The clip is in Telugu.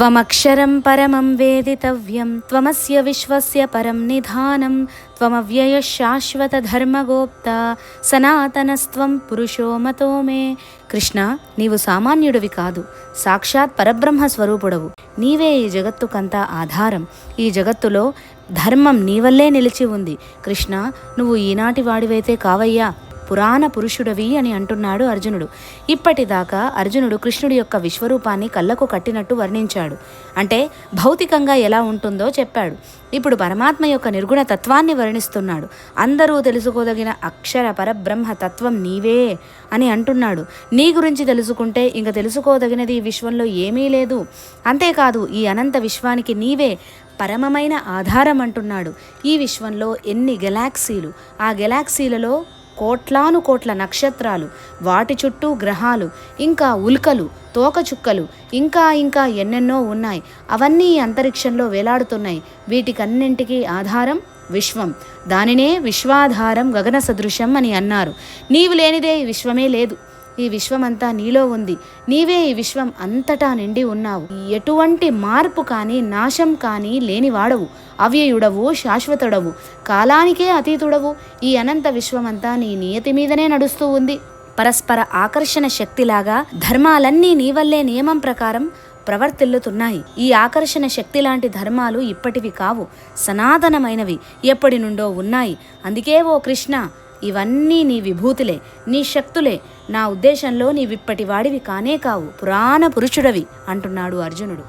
త్వమక్షరం పరమం వేదితవ్యం త్వమస్య విశ్వస్య పరం నిధానం త్వమవ్యయ శాశ్వత ధర్మగోప్త సనాతనస్త్వం పురుషో మతో మే. కృష్ణ, నీవు సామాన్యుడివి కాదు, సాక్షాత్ పరబ్రహ్మ స్వరూపుడవు. నీవే ఈ జగత్తుకంతా ఆధారం. ఈ జగత్తులో ధర్మం నీవల్లే నిలిచి ఉంది. కృష్ణ, నువ్వు ఈనాటి వాడివైతే కావయ్యా, పురాణ పురుషుడవి అని అంటున్నాడు అర్జునుడు. ఇప్పటిదాకా అర్జునుడు కృష్ణుడి యొక్క విశ్వరూపాన్ని కళ్ళకు కట్టినట్టు వర్ణించాడు. అంటే భౌతికంగా ఎలా ఉంటుందో చెప్పాడు. ఇప్పుడు పరమాత్మ యొక్క నిర్గుణ తత్వాన్ని వర్ణిస్తున్నాడు. అందరూ తెలుసుకోదగిన అక్షర పరబ్రహ్మ తత్వం నీవే అని అంటున్నాడు. నీ గురించి తెలుసుకుంటే ఇంక తెలుసుకోదగినది ఈ విశ్వంలో ఏమీ లేదు. అంతేకాదు, ఈ అనంత విశ్వానికి నీవే పరమమైన ఆధారం అంటున్నాడు. ఈ విశ్వంలో ఎన్ని గెలాక్సీలు, ఆ గెలాక్సీలలో కోట్లాను కోట్ల నక్షత్రాలు, వాటి చుట్టూ గ్రహాలు, ఇంకా ఉల్కలు, తోకచుక్కలు, ఇంకా ఇంకా ఎన్నెన్నో ఉన్నాయి. అవన్నీ అంతరిక్షంలో వేలాడుతున్నాయి. వీటికన్నింటికీ ఆధారం విశ్వం. దానినే విశ్వాధారం గగన సదృశం అని అన్నారు. నీవు లేనిదే ఈ విశ్వమే లేదు. ఈ విశ్వమంతా నీలో ఉంది. నీవే ఈ విశ్వం అంతటా నిండి ఉన్నావు. ఎటువంటి మార్పు కానీ నాశం కానీ లేనివాడవు. అవ్యయుడవు, శాశ్వతుడవు, కాలానికే అతీతుడవు. ఈ అనంత విశ్వమంతా నీ నియతి మీదనే నడుస్తూ ఉంది. పరస్పర ఆకర్షణ శక్తిలాగా ధర్మాలన్నీ నీ వల్లే నియమం ప్రకారం ప్రవర్తిల్లుతున్నాయి. ఈ ఆకర్షణ శక్తి లాంటి ధర్మాలు ఇప్పటివి కావు, సనాతనమైనవి, ఎప్పటి నుండో ఉన్నాయి. అందుకే ఓ కృష్ణ, ఇవన్నీ నీ విభూతులే, నీ శక్తులే. నా ఉద్దేశంలో నీవిప్పటి వాడివి కానే కావు, పురాణ పురుషుడవి అంటున్నాడు అర్జునుడు.